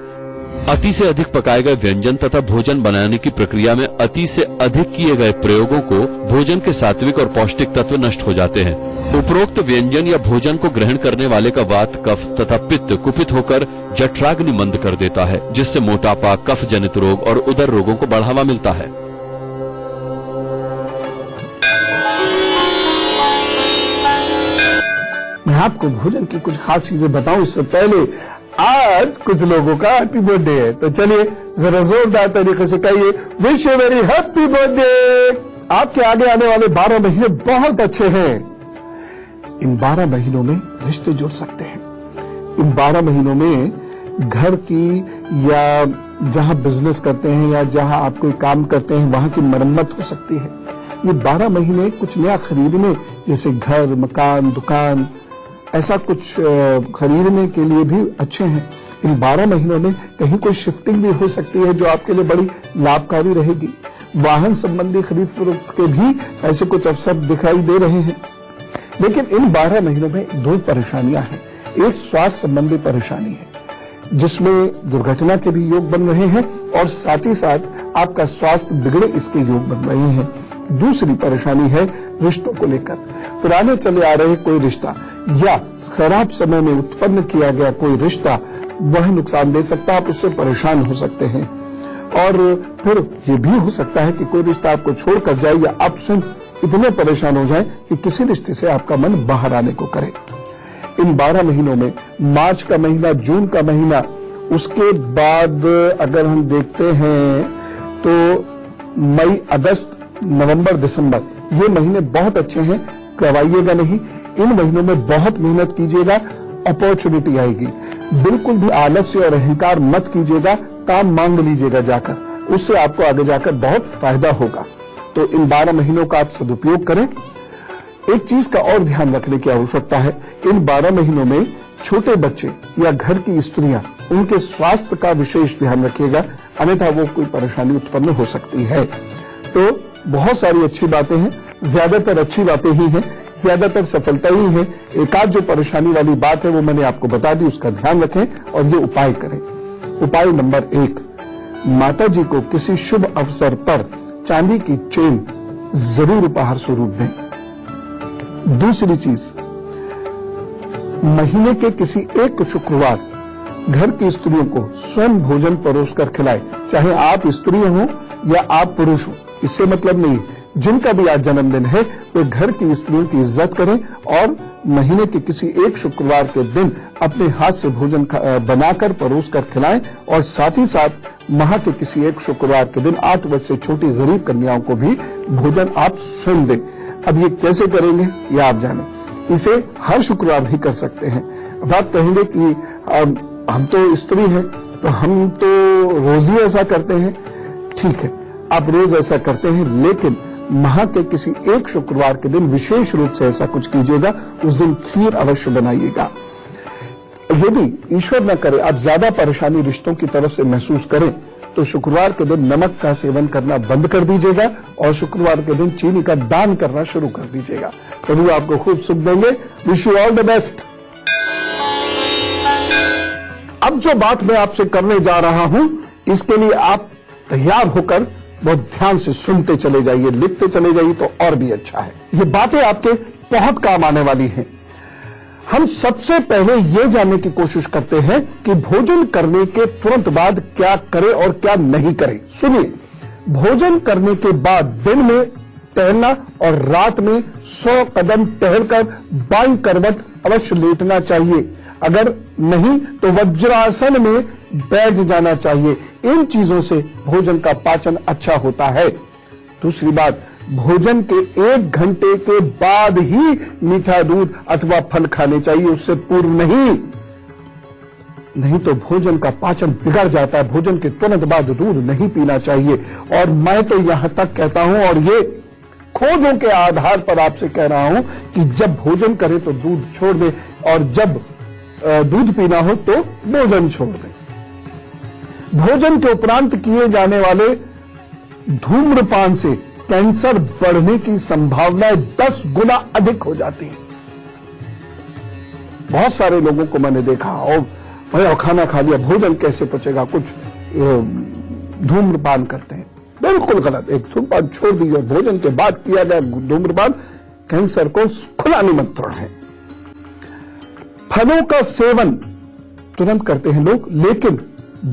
अति से अधिक पकाए गए व्यंजन तथा भोजन बनाने की प्रक्रिया में अति से अधिक किए गए प्रयोगों को भोजन के सात्विक और पौष्टिक तत्व नष्ट हो जाते हैं। उपरोक्त व्यंजन या भोजन को ग्रहण करने वाले का वात, कफ तथा पित्त कुपित होकर जठराग्नि मंद कर देता है, जिससे मोटापा, कफ जनित रोग और उदर रोगों को बढ़ावा मिलता है। मैं आपको भोजन की कुछ खास चीजें बताऊं इससे पहले आज कुछ लोगों का हैप्पी बर्थडे है, तो चलिए जरा जोरदार तरीके से कहिए wish you very happy birthday. आपके आगे आने वाले 12 महीने बहुत अच्छे हैं। इन 12 महीनों में रिश्ते जुड़ सकते हैं। इन 12 महीनों में घर की या जहां बिजनेस करते हैं या जहां आप कोई काम करते हैं वहां की मरम्मत हो सकती है। ये 12 महीने कुछ नया खरीदने, जैसे घर, मकान, दुकान, ऐसा कुछ खरीदने के लिए भी अच्छे हैं। इन 12 महीनों में कहीं कोई शिफ्टिंग भी हो सकती है जो आपके लिए बड़ी लाभकारी रहेगी। वाहन संबंधी खरीद फरोख्त के भी ऐसे कुछ अवसर दिखाई दे रहे हैं। लेकिन इन 12 महीनों में 2 परेशानियां हैं। एक स्वास्थ्य संबंधी परेशानी है जिसमें दुर्घटना के भी योग बन रहे हैं और साथ ही साथ आपका स्वास्थ्य बिगड़े इसके योग बन रहे हैं। दूसरी परेशानी है रिश्तों को लेकर। पुराने चले आ रहे कोई रिश्ता या खराब समय में उत्पन्न किया गया कोई रिश्ता वह नुकसान दे सकता है, आप उससे परेशान हो सकते हैं। और फिर ये भी हो सकता है कि कोई रिश्ता आपको छोड़कर जाए या आप स्वयं इतने परेशान हो जाएं कि किसी रिश्ते से आपका मन बाहर आने को करे। इन 12 महीनों में मार्च का महीना, जून का महीना, उसके बाद अगर हम देखते हैं तो मई, अगस्त, नवंबर, दिसंबर, ये महीने बहुत अच्छे हैं। गवाइएगा नहीं, इन महीनों में बहुत मेहनत कीजिएगा, अपॉर्चुनिटी आएगी। बिल्कुल भी आलस्य और अहंकार मत कीजिएगा, काम मांग लीजिएगा जाकर, उससे आपको आगे जाकर बहुत फायदा होगा। तो इन 12 महीनों का आप सदुपयोग करें। एक चीज का और ध्यान रखने की आवश्यकता है, इन 12 महीनों में छोटे बच्चे या घर की स्त्रियां, उनके स्वास्थ्य का विशेष ध्यान रखिएगा, अन्यथा वो कोई परेशानी उत्पन्न हो सकती है। तो बहुत सारी अच्छी बातें हैं, ज्यादातर अच्छी बातें ही हैं, ज्यादातर सफलता ही है। एक आध जो परेशानी वाली बात है वो मैंने आपको बता दी, उसका ध्यान रखें और ये उपाय करें। उपाय नंबर 1, माता जी को किसी शुभ अवसर पर चांदी की चेन जरूर उपहार स्वरूप दें। दूसरी चीज, महीने के किसी एक शुक्रवार घर की स्त्रियों को स्वयं भोजन परोसकर खिलाएं, चाहे आप स्त्री हो या आप पुरुष हो, इससे मतलब नहीं। जिनका भी आज जन्मदिन है वे घर की स्त्रियों की इज्जत करें और महीने के किसी एक शुक्रवार के दिन अपने हाथ से भोजन बनाकर परोसकर खिलाएं और साथ ही साथ माह के किसी एक शुक्रवार के दिन 8 वर्ष से छोटी गरीब कन्याओं को भी भोजन आप स्वयं दें। अब ये कैसे करेंगे ये आप जानें, इसे हर शुक्रवार भी कर सकते हैं। अब आप कहेंगे कि हम तो स्त्री हैं तो हम तो रोज ही ऐसा करते हैं। ठीक है, आप रोज ऐसा करते हैं, लेकिन माह के किसी एक शुक्रवार के दिन विशेष रूप से ऐसा कुछ कीजिएगा। उस दिन खीर अवश्य बनाइएगा। यदि ईश्वर न करे आप ज्यादा परेशानी रिश्तों की तरफ से महसूस करें तो शुक्रवार के दिन नमक का सेवन करना बंद कर दीजिएगा और शुक्रवार के दिन चीनी का दान करना शुरू कर दीजिएगा। प्रभु आपको खूब सुख देंगे। Wish you all the best. अब जो बात मैं आपसे करने जा रहा हूं, इसके लिए आप तैयार होकर बहुत ध्यान से सुनते चले जाइए, लिखते चले जाइए तो और भी अच्छा है। ये बातें आपके बहुत काम आने वाली हैं। हम सबसे पहले ये जानने की कोशिश करते हैं कि भोजन करने के तुरंत बाद क्या करें और क्या नहीं करें। सुनिए, भोजन करने के बाद दिन में टहलना और रात में 100 कदम टहलकर बाईं करवट अवश्य लेटना चाहिए। अगर नहीं तो वज्रासन में बैठ जाना चाहिए। इन चीजों से भोजन का पाचन अच्छा होता है। दूसरी बात, भोजन के 1 घंटे के बाद ही मीठा दूध अथवा फल खाने चाहिए, उससे पूर्व नहीं तो भोजन का पाचन बिगड़ जाता है। भोजन के तुरंत बाद दूध नहीं पीना चाहिए। और मैं तो यहां तक कहता हूं, और ये खोजों के आधार पर आपसे कह रहा हूं, कि जब भोजन करें तो दूध छोड़ दें और जब दूध पीना हो तो भोजन छोड़ दें। भोजन के उपरांत किए जाने वाले धूम्रपान से कैंसर बढ़ने की संभावनाएं 10 गुना अधिक हो जाती है। बहुत सारे लोगों को मैंने देखा, और भैया खाना खा लिया, भोजन कैसे पचेगा, कुछ धूम्रपान करते हैं। बिल्कुल गलत। एक धूम्रपान छोड़ दीजिए और भोजन के बाद किया गया धूम्रपान कैंसर को खुला निमंत्रण है। फलों का सेवन तुरंत करते हैं लोग, लेकिन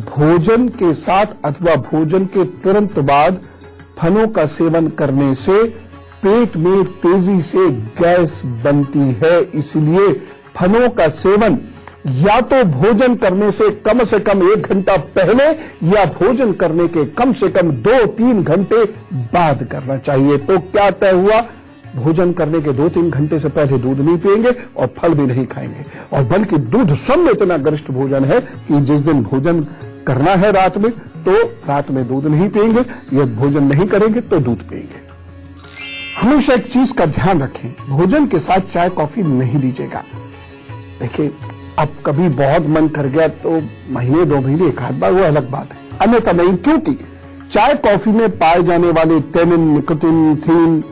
भोजन के साथ अथवा भोजन के तुरंत बाद फलों का सेवन करने से पेट में तेजी से गैस बनती है। इसलिए फलों का सेवन या तो भोजन करने से कम 1 घंटा पहले या भोजन करने के कम से कम 2-3 घंटे बाद करना चाहिए। तो क्या तय हुआ? भोजन करने के 2-3 घंटे से पहले दूध नहीं पिएंगे और फल भी नहीं खाएंगे, और बल्कि दूध स्वयं में इतना गरिष्ठ भोजन है कि जिस दिन भोजन करना है रात में, तो रात में दूध नहीं पिएंगे, या भोजन नहीं करेंगे तो दूध पिएंगे। हमेशा एक चीज का ध्यान रखें, भोजन के साथ चाय कॉफी नहीं लीजिएगा। देखिए, अब कभी बहुत मन कर गया तो महीने 2 महीने एक आध बार, वो अलग बात है, अन्यथा नहीं। क्योंकि चाय कॉफी में पाए जाने वाले टेनिन, निकोटीन, थीन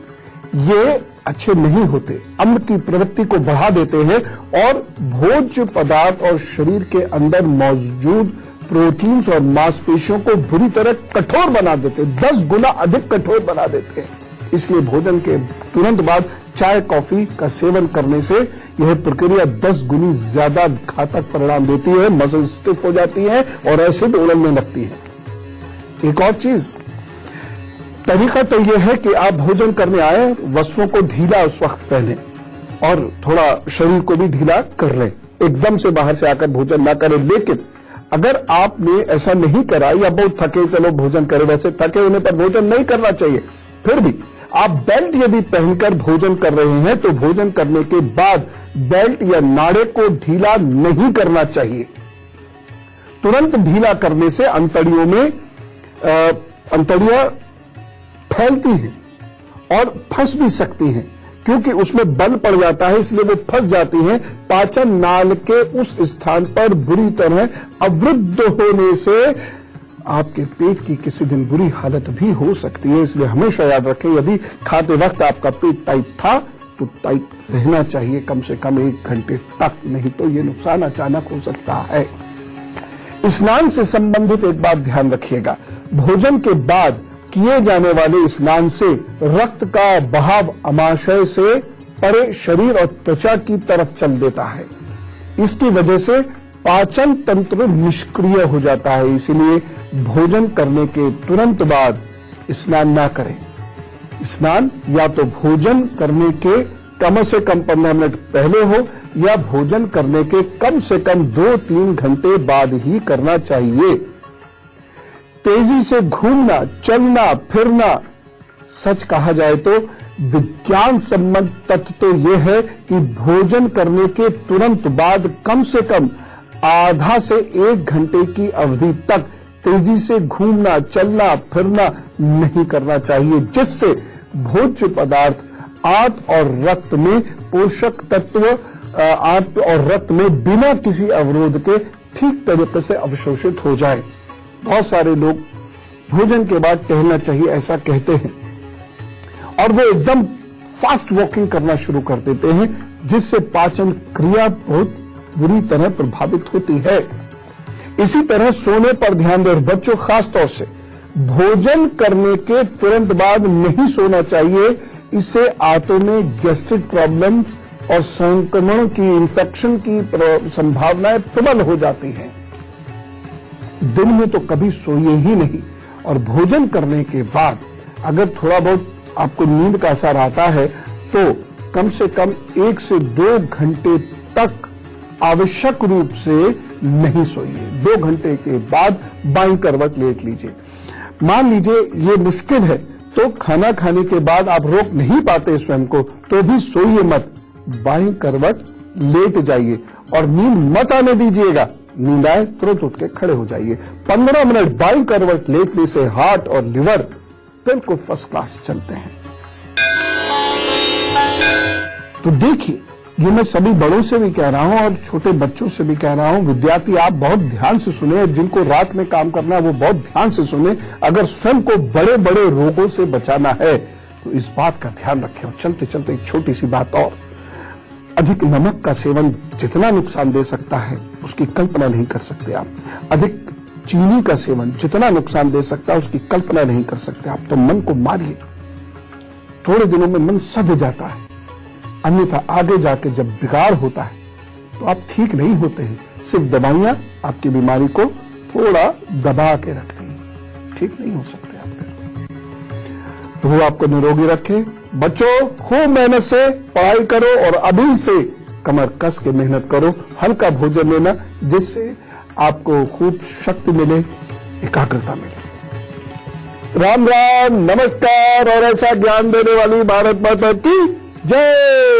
ये अच्छे नहीं होते, अम्ल की प्रवृत्ति को बढ़ा देते हैं और भोज्य पदार्थ और शरीर के अंदर मौजूद प्रोटीन्स और मांसपेशियों को बुरी तरह कठोर बना देते हैं, 10 गुना अधिक कठोर बना देते हैं। इसलिए भोजन के तुरंत बाद चाय कॉफी का सेवन करने से यह प्रक्रिया 10 गुनी ज्यादा घातक परिणाम देती है, मसल स्टिफ हो जाती है और एसिड उड़ने लगती है। एक और चीज, तरीका तो यह है कि आप भोजन करने आए, वस्त्रों को ढीला उस वक्त पहने और थोड़ा शरीर को भी ढीला कर लें, एकदम से बाहर से आकर भोजन ना करें। लेकिन अगर आपने ऐसा नहीं करा या बहुत थके, चलो भोजन करें, वैसे थके होने पर भोजन नहीं करना चाहिए, फिर भी आप बेल्ट यदि पहनकर भोजन कर रहे हैं तो भोजन करने के बाद बेल्ट या नाड़े को ढीला नहीं करना चाहिए। तुरंत ढीला करने से अंतड़ियों में अंतड़ियां फैलती हैं और फंस भी सकती हैं, क्योंकि उसमें बल पड़ जाता है, इसलिए वो फंस जाती हैं। पाचन नाल के उस स्थान पर बुरी तरह अवरुद्ध होने से आपके पेट की किसी दिन बुरी हालत भी हो सकती है। इसलिए हमेशा याद रखें, यदि खाते वक्त आपका पेट टाइट था तो टाइट रहना चाहिए कम से कम 1 घंटे तक, नहीं तो ये नुकसान अचानक हो सकता है। स्नान से संबंधित एक बात ध्यान रखिएगा, भोजन के बाद किए जाने वाले स्नान से रक्त का बहाव अमाशय से परे शरीर और त्वचा की तरफ चल देता है। इसकी वजह से पाचन तंत्र निष्क्रिय हो जाता है। इसीलिए भोजन करने के तुरंत बाद स्नान ना करें। स्नान या तो भोजन करने के कम से कम 15 मिनट पहले हो या भोजन करने के कम से कम 2-3 घंटे बाद ही करना चाहिए। तेजी से घूमना, चलना फिरना, सच कहा जाए तो विज्ञान सम्मत तथ्य तो यह है कि भोजन करने के तुरंत बाद कम से कम आधा से 1 घंटे की अवधि तक तेजी से घूमना, चलना फिरना नहीं करना चाहिए, जिससे भोज्य पदार्थ आंत और रक्त में पोषक तत्व आंत और रक्त में बिना किसी अवरोध के ठीक तरीके से अवशोषित हो जाए। बहुत सारे लोग भोजन के बाद टहलना चाहिए ऐसा कहते हैं और वो एकदम फास्ट वॉकिंग करना शुरू कर देते हैं, जिससे पाचन क्रिया बहुत बुरी तरह प्रभावित होती है। इसी तरह सोने पर ध्यान दें, बच्चों खास तौर से भोजन करने के तुरंत बाद नहीं सोना चाहिए। इससे आंतों में गैस्ट्रिक प्रॉब्लम्स और संक्रमण की, इंफेक्शन की संभावनाएं प्रबल हो जाती हैं। दिन में तो कभी सोइए ही नहीं, और भोजन करने के बाद अगर थोड़ा बहुत आपको नींद का असर आता है तो कम से कम 1 से 2 घंटे तक आवश्यक रूप से नहीं सोइए। 2 घंटे के बाद बाईं करवट लेट लीजिए। मान लीजिए ये मुश्किल है तो खाना खाने के बाद आप रोक नहीं पाते स्वयं को, तो भी सोइए मत, बाईं करवट लेट जाइए और नींद मत आने दीजिएगा। नींद आए तुरंत उठ के खड़े हो जाइए। 15 मिनट बाईं करवट लेटने से हार्ट और लिवर बिल्कुल फर्स्ट क्लास चलते हैं। तो देखिए, ये मैं सभी बड़ों से भी कह रहा हूं और छोटे बच्चों से भी कह रहा हूं, विद्यार्थी आप बहुत ध्यान से सुने, जिनको रात में काम करना है वो बहुत ध्यान से सुने। अगर स्वयं को बड़े बड़े रोगों से बचाना है तो इस बात का ध्यान रखें। और चलते चलते एक छोटी सी बात और, अधिक नमक का सेवन जितना नुकसान दे सकता है उसकी कल्पना नहीं कर सकते आप। अधिक चीनी का सेवन जितना नुकसान दे सकता है उसकी कल्पना नहीं कर सकते आप। तो मन को मारिए, थोड़े दिनों में मन सध जाता है, अन्यथा आगे जाके जब बिगाड़ होता है तो आप ठीक नहीं होते हैं। सिर्फ दवाइयां आपकी बीमारी को थोड़ा दबा के रखती हैं, ठीक नहीं हो सकते आप। तो वो आपको निरोगी रखे। बच्चों, खूब मेहनत से पढ़ाई करो और अभी से कमर कस के मेहनत करो। हल्का भोजन लेना जिससे आपको खूब शक्ति मिले, एकाग्रता मिले। राम राम, नमस्कार और ऐसा ज्ञान देने वाली भारत माता की जय।